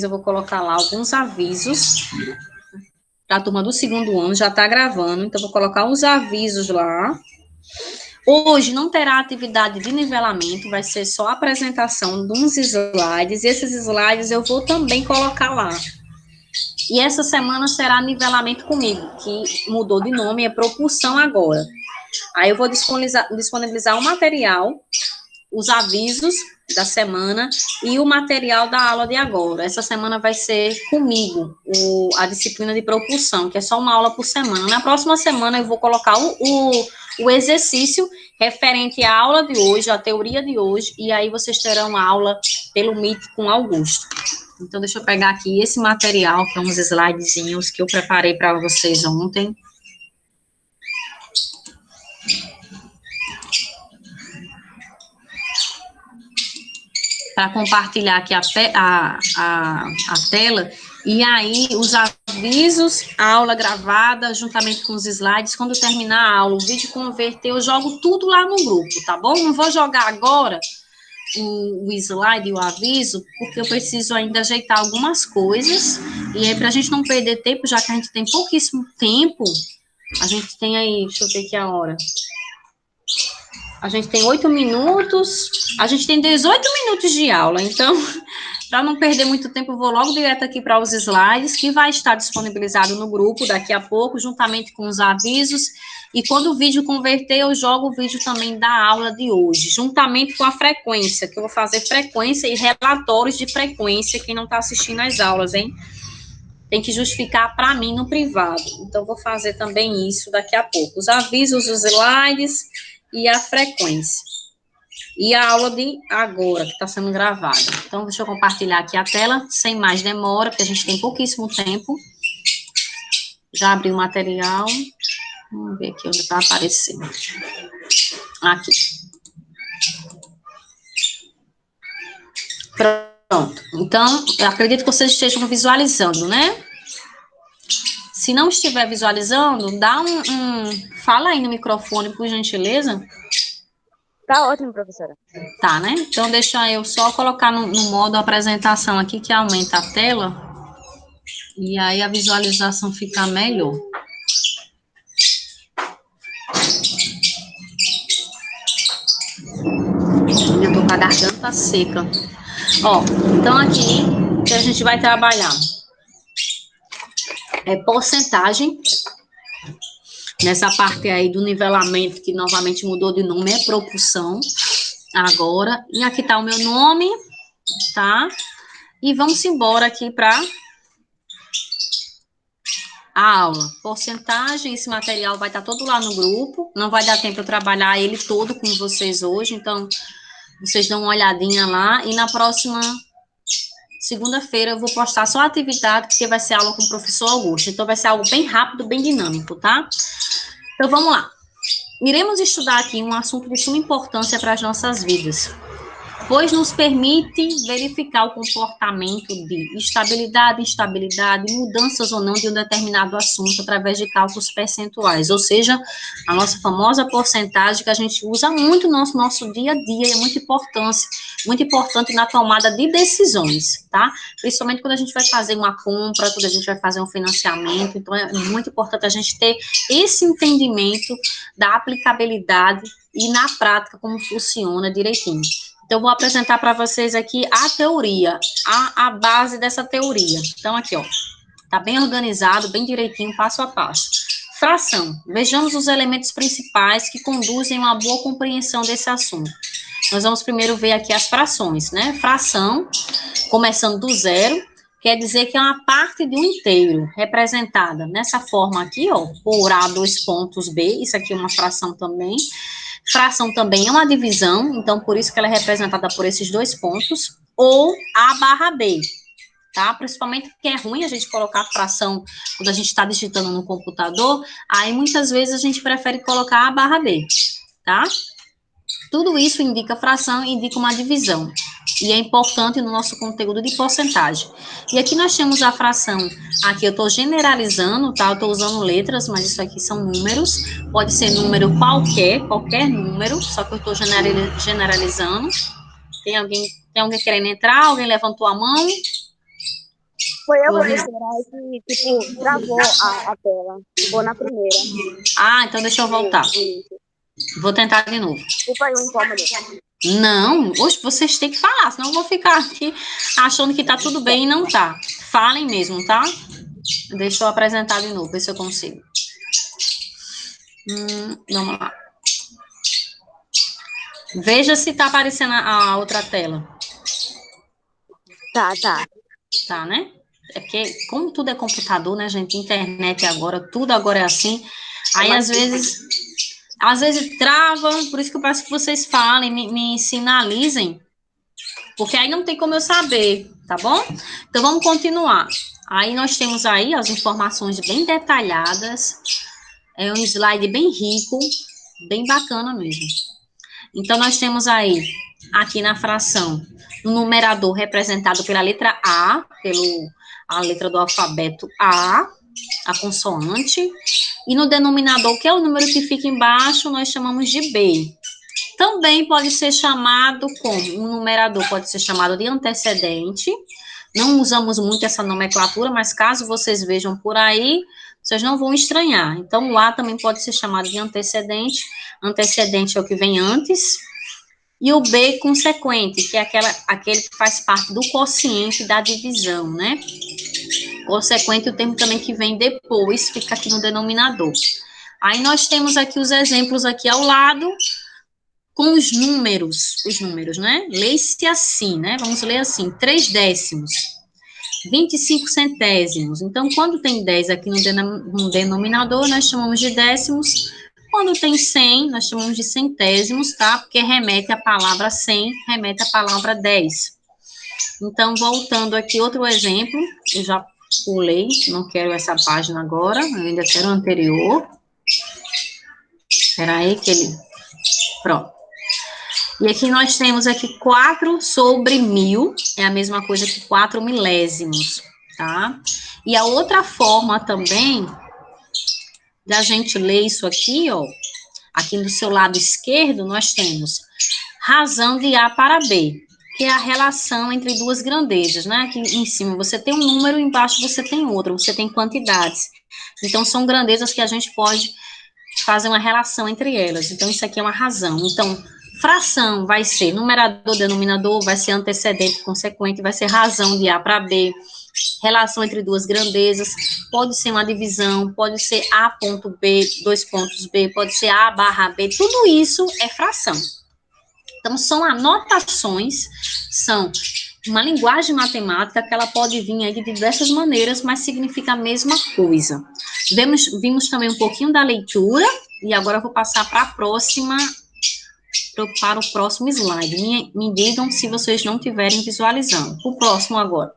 vocês, eu vou colocar lá alguns avisos para a turma do segundo ano, já está gravando, então vou colocar uns avisos lá. Hoje não terá atividade de nivelamento, vai ser só a apresentação de uns slides, e esses slides eu vou também colocar lá. E essa semana será nivelamento comigo, que mudou de nome, é propulsão agora. Aí eu vou disponibilizar o material, os avisos da semana e o material da aula de agora. Essa semana vai ser comigo, a disciplina de propulsão, que é só uma aula por semana. Na próxima semana eu vou colocar o exercício referente à aula de hoje, à teoria de hoje, e aí vocês terão aula pelo Meet com Augusto. Então, deixa eu pegar aqui esse material, que é uns slidezinhos que eu preparei para vocês ontem. Para compartilhar aqui a tela, e aí os avisos, a aula gravada, juntamente com os slides, quando terminar a aula, o vídeo converter, eu jogo tudo lá no grupo, tá bom? Não vou jogar agora o slide e o aviso, porque eu preciso ainda ajeitar algumas coisas, e aí para a gente não perder tempo, já que a gente tem pouquíssimo tempo, a gente tem aí, deixa eu ver aqui a hora, a gente tem 8 minutos, a gente tem 18 minutos de aula, então, para não perder muito tempo, eu vou logo direto aqui para os slides, que vai estar disponibilizado no grupo daqui a pouco, juntamente com os avisos, e quando o vídeo converter, eu jogo o vídeo também da aula de hoje, juntamente com a frequência, que eu vou fazer frequência e relatórios de frequência, quem não está assistindo às aulas, hein? Tem que justificar para mim no privado, então vou fazer também isso daqui a pouco, os avisos, os slides e a frequência. E a aula de agora, que está sendo gravada. Então, deixa eu compartilhar aqui a tela, sem mais demora, porque a gente tem pouquíssimo tempo. Já abri o material. Vamos ver aqui onde está aparecendo. Aqui. Pronto. Então, eu acredito que vocês estejam visualizando, né? Se não estiver visualizando, dá fala aí no microfone, por gentileza. Tá ótimo, professora. Tá, né? Então, deixa eu só colocar no modo apresentação aqui, que aumenta a tela. E aí a visualização fica melhor. Eu tô com a garganta seca. Ó, então aqui, o que a gente vai trabalhar é porcentagem. Nessa parte aí do nivelamento, que novamente mudou de nome, é propulsão. Agora, e aqui tá o meu nome, tá? E vamos embora aqui para a aula. Porcentagem, esse material vai estar todo lá no grupo. Não vai dar tempo de eu trabalhar ele todo com vocês hoje, então vocês dão uma olhadinha lá. E na próxima segunda-feira eu vou postar só a atividade, porque vai ser aula com o professor Augusto. Então vai ser algo bem rápido, bem dinâmico, tá? Então vamos lá. Iremos estudar aqui um assunto de suma importância para as nossas vidas, pois nos permite verificar o comportamento de estabilidade, instabilidade, mudanças ou não de um determinado assunto através de cálculos percentuais, ou seja, a nossa famosa porcentagem que a gente usa muito no nosso dia a dia e é muito importante na tomada de decisões, tá? Principalmente quando a gente vai fazer uma compra, quando a gente vai fazer um financiamento, então é muito importante a gente ter esse entendimento da aplicabilidade e na prática como funciona direitinho. Então, eu vou apresentar para vocês aqui a teoria, a base dessa teoria. Então, aqui, ó, tá bem organizado, bem direitinho, passo a passo. Fração. Vejamos os elementos principais que conduzem a uma boa compreensão desse assunto. Nós vamos primeiro ver aqui as frações, né? Fração, começando do zero, quer dizer que é uma parte de um inteiro, representada nessa forma aqui, ó, por A, 2 pontos B, isso aqui é uma fração também. Fração também é uma divisão, então por isso que ela é representada por esses 2 pontos, ou A barra B, tá? Principalmente porque é ruim a gente colocar a fração quando a gente está digitando no computador, aí muitas vezes a gente prefere colocar A barra B, tá? Tudo isso indica fração e indica uma divisão, e é importante no nosso conteúdo de porcentagem. E aqui nós temos a fração, aqui eu estou generalizando, tá? Eu estou usando letras, mas isso aqui são números, pode ser número qualquer número, só que eu estou generalizando. Tem alguém querendo entrar? Alguém levantou a mão? Foi a professora que, tipo, travou a tela. Ficou na primeira. Ah, então deixa eu voltar. Isso. Vou tentar de novo. Desculpa aí o incômodo. Não, hoje vocês têm que falar, senão eu vou ficar aqui achando que tá tudo bem e não tá. Falem mesmo, tá? Deixa eu apresentar de novo, ver se eu consigo. Vamos lá. Veja se tá aparecendo a outra tela. Tá. Tá, né? É porque, como tudo é computador, né, gente? Internet agora, tudo agora é assim. Aí, às vezes trava, por isso que eu peço que vocês falem, me sinalizem, porque aí não tem como eu saber, tá bom? Então, vamos continuar. Aí, nós temos aí as informações bem detalhadas, é um slide bem rico, bem bacana mesmo. Então, nós temos aí, aqui na fração, o numerador representado pela letra A, a letra do alfabeto a consoante, e no denominador, que é o número que fica embaixo, nós chamamos de B. Também pode ser chamado como, um numerador pode ser chamado de antecedente, não usamos muito essa nomenclatura, mas caso vocês vejam por aí, vocês não vão estranhar. Então, o A também pode ser chamado de antecedente, antecedente é o que vem antes, e o B consequente, que é aquele que faz parte do quociente da divisão, né? Consequente, o termo também que vem depois, fica aqui no denominador. Aí nós temos aqui os exemplos aqui ao lado, com os números, né? Lê-se assim, né? Vamos ler assim, 3 décimos, 25 centésimos. Então, quando tem 10 aqui no denominador, nós chamamos de décimos. Quando tem 100, nós chamamos de centésimos, tá? Porque remete a palavra 100, remete a palavra 10. Então, voltando aqui, outro exemplo, eu já pulei, não quero essa página agora, eu ainda quero a anterior. Espera aí que ele... Pronto. E aqui nós temos aqui 4 sobre 1000, é a mesma coisa que 4 milésimos, tá? E a outra forma também da gente ler isso aqui, ó, aqui do seu lado esquerdo, nós temos razão de A para B, que é a relação entre duas grandezas, né? Aqui em cima você tem um número, embaixo você tem outro, você tem quantidades. Então, são grandezas que a gente pode fazer uma relação entre elas. Então, isso aqui é uma razão. Então, fração vai ser numerador, denominador, vai ser antecedente, consequente, vai ser razão de A para B, relação entre duas grandezas, pode ser uma divisão, pode ser A ponto B, 2 pontos B, pode ser A barra B, tudo isso é fração. Então, são anotações, são uma linguagem matemática que ela pode vir aí de diversas maneiras, mas significa a mesma coisa. Vimos também um pouquinho da leitura, e agora eu vou passar para o próximo slide. Me digam se vocês não estiverem visualizando. O próximo agora.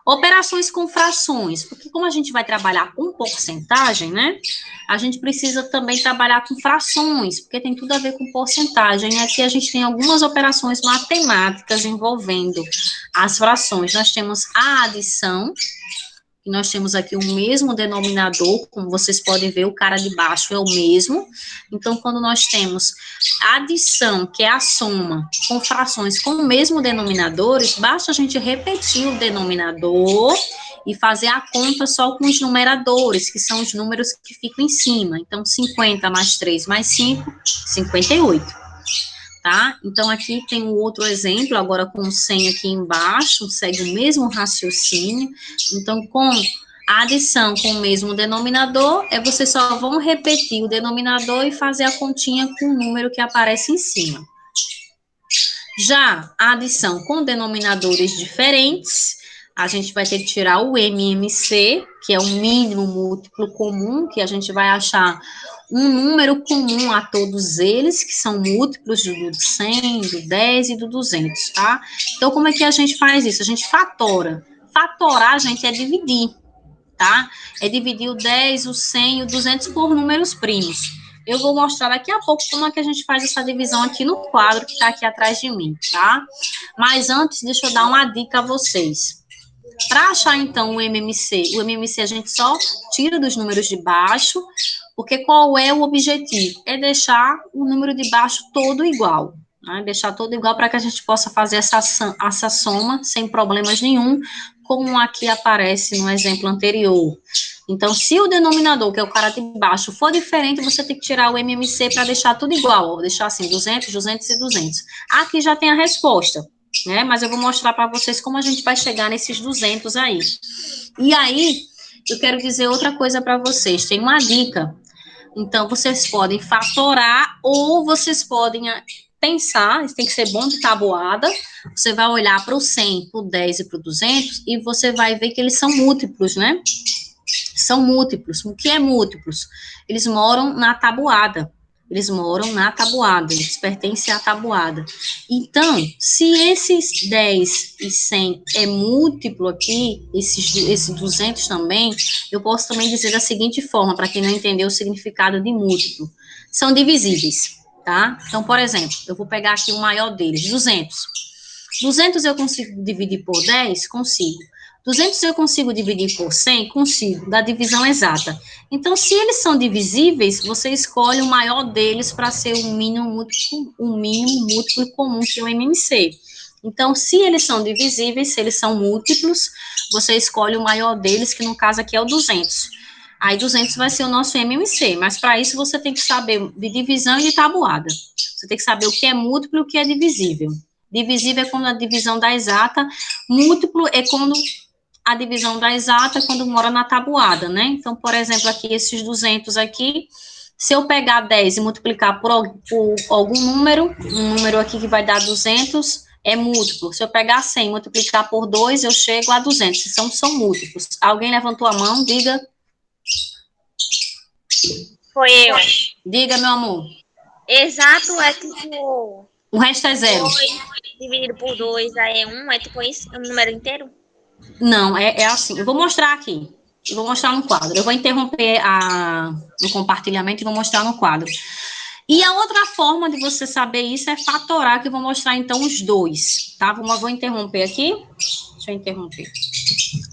Operações com frações, porque como a gente vai trabalhar com porcentagem, né? A gente precisa também trabalhar com frações, porque tem tudo a ver com porcentagem. E aqui a gente tem algumas operações matemáticas envolvendo as frações. Nós temos a adição, e nós temos aqui o mesmo denominador, como vocês podem ver, o cara de baixo é o mesmo. Então, quando nós temos a adição, que é a soma, com frações com o mesmo denominador, basta a gente repetir o denominador e fazer a conta só com os numeradores, que são os números que ficam em cima. Então, 50 mais 3 mais 5, 58. Tá? Então, aqui tem um outro exemplo, agora com o 100 aqui embaixo, segue o mesmo raciocínio. Então, com a adição com o mesmo denominador, vocês só vão repetir o denominador e fazer a continha com o número que aparece em cima. Já a adição com denominadores diferentes, a gente vai ter que tirar o MMC, que é o mínimo múltiplo comum, que a gente vai achar um número comum a todos eles, que são múltiplos do 100, do 10 e do 200, tá? Então, como é que a gente faz isso? A gente fatora. Fatorar, gente, é dividir, tá? É dividir o 10, o 100 e o 200 por números primos. Eu vou mostrar daqui a pouco como é que a gente faz essa divisão aqui no quadro que está aqui atrás de mim, tá? Mas antes, deixa eu dar uma dica a vocês. Para achar, então, o MMC a gente só tira dos números de baixo, porque qual é o objetivo? É deixar o número de baixo todo igual, né? Deixar todo igual para que a gente possa fazer essa soma sem problemas nenhum, como aqui aparece no exemplo anterior. Então, se o denominador, que é o cara de baixo, for diferente, você tem que tirar o MMC para deixar tudo igual, ó, deixar assim, 200, 200 e 200. Aqui já tem a resposta, né? Mas eu vou mostrar para vocês como a gente vai chegar nesses 200 aí. E aí, eu quero dizer outra coisa para vocês, tem uma dica. Então, vocês podem fatorar ou vocês podem pensar, isso tem que ser bom de tabuada, você vai olhar para o 100, para o 10 e para o 200 e você vai ver que eles são múltiplos, né? São múltiplos. O que é múltiplos? Eles moram na tabuada. Eles moram na tabuada, eles pertencem à tabuada. Então, se esses 10 e 100 é múltiplo aqui, esse 200 também, eu posso também dizer da seguinte forma, para quem não entendeu o significado de múltiplo. São divisíveis, tá? Então, por exemplo, eu vou pegar aqui o maior deles, 200. 200 eu consigo dividir por 10? Consigo. 200 eu consigo dividir por 100? Consigo, da divisão exata. Então, se eles são divisíveis, você escolhe o maior deles para ser o mínimo múltiplo comum, que é o MMC. Então, se eles são divisíveis, se eles são múltiplos, você escolhe o maior deles, que no caso aqui é o 200. Aí 200 vai ser o nosso MMC, mas para isso você tem que saber de divisão e de tabuada. Você tem que saber o que é múltiplo e o que é divisível. Divisível é quando a divisão dá exata, múltiplo é quando a divisão da exata quando mora na tabuada, né? Então, por exemplo, aqui, esses 200 aqui, se eu pegar 10 e multiplicar por algum número, um número aqui que vai dar 200, é múltiplo. Se eu pegar 100 e multiplicar por 2, eu chego a 200. São múltiplos. Alguém levantou a mão? Diga. Foi eu. Diga, meu amor. Exato é tipo... O resto é zero. 2 dividido por 2, aí é 1, é tipo isso? É um número inteiro? Não, é assim. Eu vou mostrar aqui. Eu vou mostrar no quadro. Eu vou interromper o compartilhamento e vou mostrar no quadro. E a outra forma de você saber isso é fatorar, que eu vou mostrar, então, os dois, tá? Vou interromper aqui. Deixa eu interromper.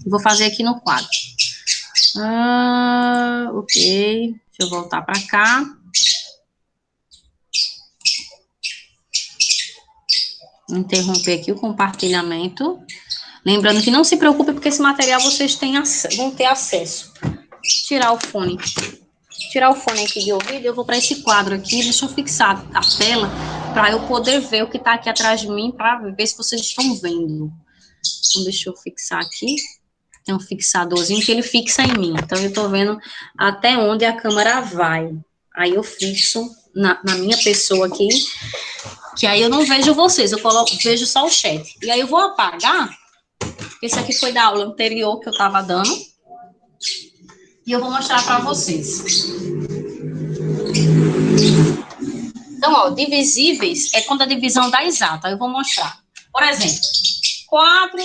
Vou fazer aqui no quadro. Ok. Deixa eu voltar para cá. Interromper aqui o compartilhamento. Lembrando que não se preocupe, porque esse material vocês vão ter acesso. Tirar o fone. Tirar o fone aqui de ouvido, eu vou para esse quadro aqui, deixa eu fixar a tela, para eu poder ver o que está aqui atrás de mim, para ver se vocês estão vendo. Então, deixa eu fixar aqui. Tem um fixadorzinho que ele fixa em mim. Então, eu estou vendo até onde a câmera vai. Aí, eu fixo na minha pessoa aqui, que aí eu não vejo vocês, vejo só o chat. E aí, eu vou apagar. Esse aqui foi da aula anterior que eu estava dando. E eu vou mostrar para vocês. Então, ó, divisíveis é quando a divisão dá exata. Eu vou mostrar. Por exemplo, 4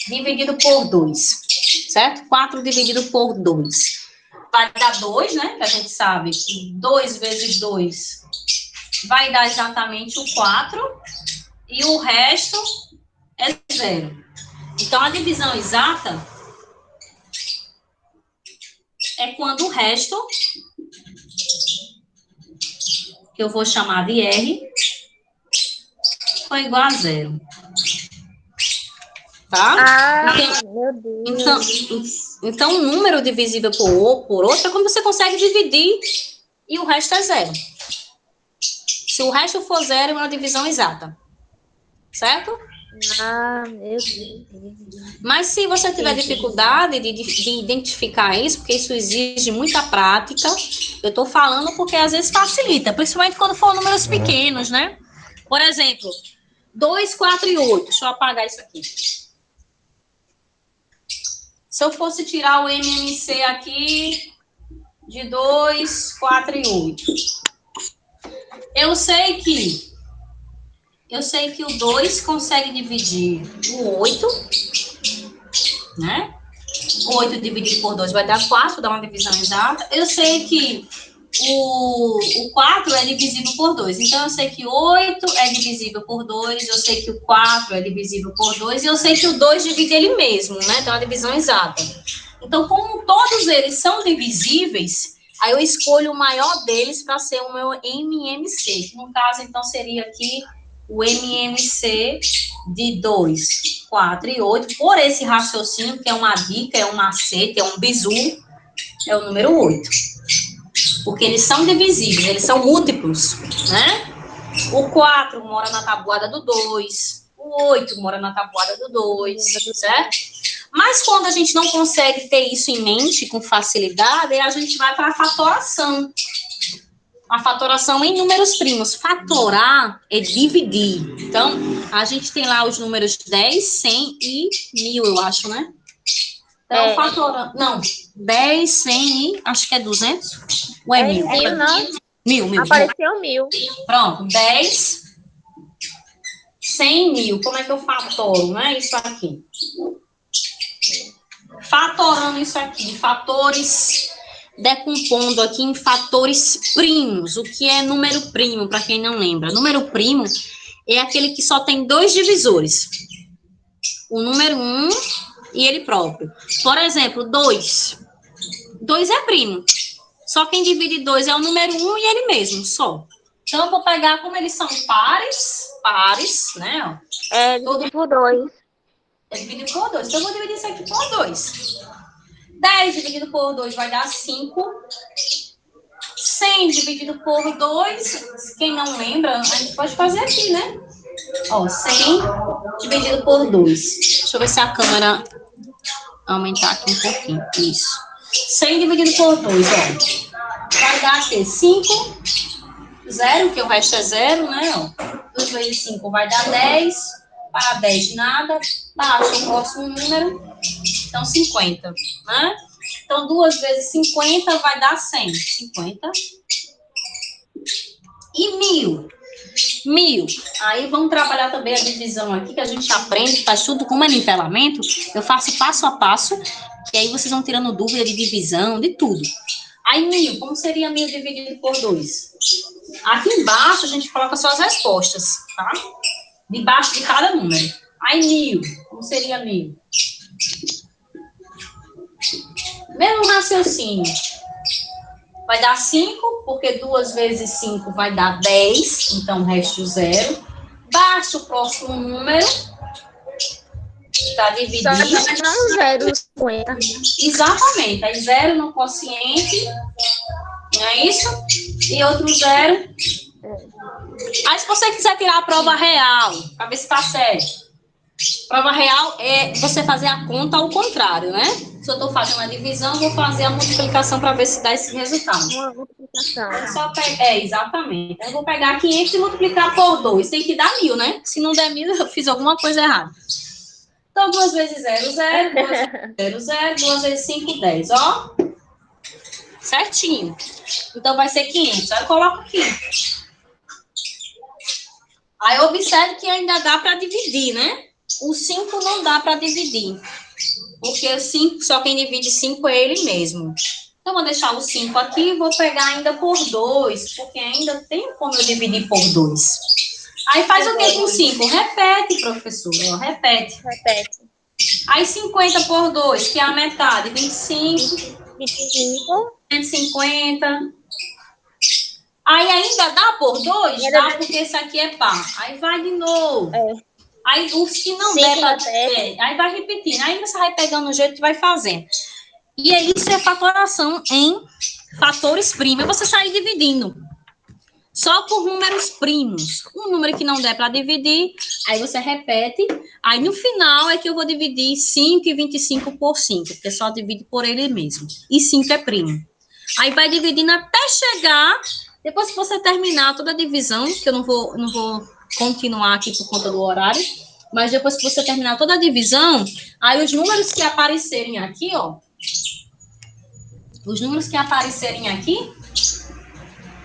dividido por 2. Certo? 4 dividido por 2. Vai dar 2, né? Que a gente sabe que 2 vezes 2 vai dar exatamente o 4. E o resto é 0. Então, a divisão exata é quando o resto, que eu vou chamar de R, foi igual a 0. Tá? Meu Deus. Então, um número divisível por outro é quando você consegue dividir e o resto é 0. Se o resto for 0, é uma divisão exata. Certo? Meu Deus. Mas se você tiver dificuldade de identificar isso, porque isso exige muita prática, eu estou falando porque às vezes facilita, principalmente quando for números pequenos, né? Por exemplo, 2, 4 e 8. Deixa eu apagar isso aqui. Se eu fosse tirar o MMC aqui de 2, 4 e 8. Eu sei que o 2 consegue dividir o 8, né? 8 dividido por 2 vai dar 4, dá uma divisão exata. Eu sei que o 4 é divisível por 2. Então, eu sei que 8 é divisível por 2, eu sei que o 4 é divisível por 2, e eu sei que o 2 divide ele mesmo, né? Então, a divisão exata. Então, como todos eles são divisíveis, aí eu escolho o maior deles para ser o meu MMC, que no caso, então, seria aqui o MMC de 2, 4 e 8, por esse raciocínio, que é uma dica, é um macete, é um bizu, é o número 8. Porque eles são divisíveis, eles são múltiplos, né? O 4 mora na tabuada do 2, o 8 mora na tabuada do 2, certo? Mas quando a gente não consegue ter isso em mente com facilidade, a gente vai para a fatoração. A fatoração em números primos. Fatorar é dividir. Então, a gente tem lá os números 10, 100 e 1000, eu acho, né? Então, fatorando... Não, 10, 100 e... acho que é 200? Ou é 1000? 1000, não? 1000. Apareceu 1000. Pronto, 10, 100 e 1000. Como é que eu fatoro, né? Isso aqui. Fatorando isso aqui, fatores... decompondo aqui em fatores primos. O que é número primo, para quem não lembra? Número primo é aquele que só tem 2 divisores. O número 1 e ele próprio. Por exemplo, 2. 2 é primo. Só quem divide 2 é o número 1 e ele mesmo, só. Então, eu vou pegar, como eles são pares, né? Ó. Dividir por 2. É dividido por 2. Então, eu vou dividir isso aqui por 2. 10 dividido por 2 vai dar 5. 100 dividido por 2, quem não lembra, a gente pode fazer aqui, né? Ó, 100 dividido por 2. Deixa eu ver se a câmera aumentar aqui um pouquinho. Isso. 100 dividido por 2, ó. Vai dar aqui 5, 0, que o resto é 0, né? Ó. 2 vezes 5 vai dar 10. Para 10, nada. Baixa o próximo número. Então, 50, né? Então, 2 vezes 50 vai dar 100. 50. E 1000. 1000. Aí vamos trabalhar também a divisão aqui, que a gente aprende, faz tudo como é nivelamento. Eu faço passo a passo, que aí vocês vão tirando dúvida de divisão, de tudo. Aí 1000, como seria 1000 dividido por 2? Aqui embaixo a gente coloca só as respostas, tá? Debaixo de cada número. Aí 1000, como seria 1000? Mesmo raciocínio. Vai dar 5, porque 2 vezes 5 vai dar 10, então resto 0. Baixa o próximo número para dividir. Só que não 0, 50. Exatamente. Aí 0 no quociente, não é isso? E outro 0. Aí se você quiser tirar a prova real, para ver se está certo. Prova real é você fazer a conta ao contrário, né? Se eu estou fazendo a divisão, eu vou fazer a multiplicação para ver se dá esse resultado. Uma multiplicação. Exatamente. Eu vou pegar 500 e multiplicar por 2. Tem que dar 1000, né? Se não der 1000, eu fiz alguma coisa errada. Então, 2 vezes 0, 0. 2 vezes 0, 0. 2 vezes 5, 10. Ó. Certinho. Então, vai ser 500. Aí eu coloco aqui. Aí, observe que ainda dá para dividir, né? O 5 não dá para dividir. Porque o 5, só quem divide 5 é ele mesmo. Então, vou deixar o 5 aqui e vou pegar ainda por 2, porque ainda tem como eu dividir por 2. Aí faz o que com 5? Repete, professora, repete. Aí 50 por 2, que é a metade, 25. 150. Aí ainda dá por 2? Dá, porque esse aqui é par. Aí vai de novo. Aí os que não der pra... aí vai repetindo. Aí você vai pegando o jeito que vai fazendo. E aí isso é fatoração em fatores primos. É você sair dividindo. Só por números primos. Um número que não der para dividir, aí você repete. Aí no final é que eu vou dividir 5 e 25 por 5, porque só divide por ele mesmo. E 5 é primo. Aí vai dividindo até chegar... Depois que você terminar toda a divisão, que eu não vou continuar aqui por conta do horário, mas depois que você terminar toda a divisão, aí os números que aparecerem aqui, ó, os números que aparecerem aqui,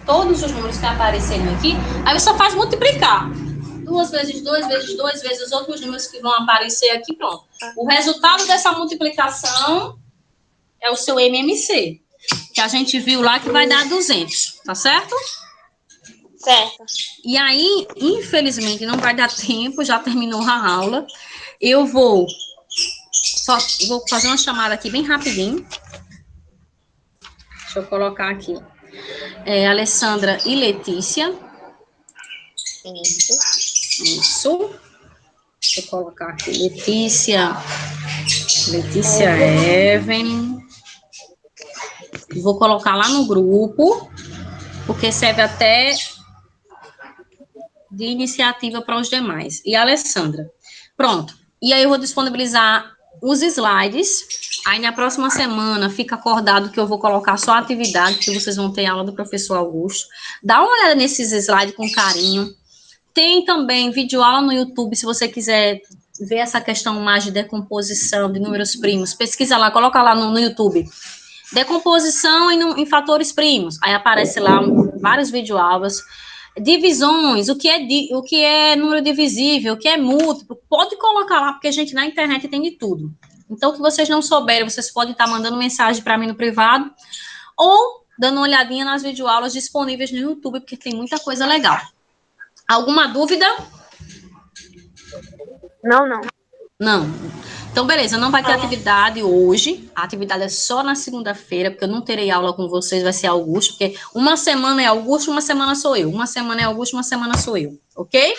todos os números que aparecerem aqui, aí você só faz multiplicar. 2 vezes 2 vezes 2 vezes os outros números que vão aparecer aqui, pronto. O resultado dessa multiplicação é o seu MMC, que a gente viu lá que vai dar 200, tá certo? Certo. E aí, infelizmente, não vai dar tempo, já terminou a aula. Eu vou fazer uma chamada aqui bem rapidinho. Deixa eu colocar aqui. Alessandra e Letícia. Isso. Isso. Vou colocar aqui Letícia Evelyn. Vou colocar lá no grupo, porque serve até de iniciativa para os demais. E a Alessandra. Pronto. E aí eu vou disponibilizar os slides. Aí na próxima semana fica acordado que eu vou colocar só a atividade, que vocês vão ter aula do professor Augusto. Dá uma olhada nesses slides com carinho. Tem também videoaula no YouTube, se você quiser ver essa questão mais de decomposição de números primos. Pesquisa lá, coloca lá no YouTube. Decomposição em fatores primos. Aí aparece lá vários videoaulas. Divisões, o que é número divisível, o que é múltiplo, pode colocar lá, porque, gente, na internet tem de tudo. Então, o que vocês não souberem, vocês podem estar mandando mensagem para mim no privado, ou dando uma olhadinha nas videoaulas disponíveis no YouTube, porque tem muita coisa legal. Alguma dúvida? Não, não. Não. Então, beleza, não vai ter atividade hoje. A atividade é só na segunda-feira, porque eu não terei aula com vocês, vai ser Augusto, porque uma semana é Augusto, uma semana sou eu. Uma semana é Augusto, uma semana sou eu, ok?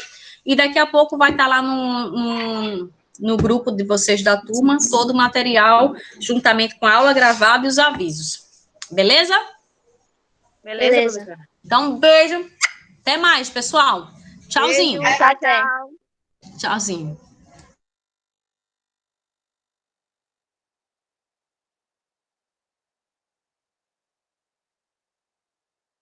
E daqui a pouco vai estar lá no grupo de vocês da turma, todo o material, juntamente com a aula gravada e os avisos. Beleza? Beleza. Então, um beijo. Até mais, pessoal. Tchauzinho. Beijo, tchau. Tchauzinho.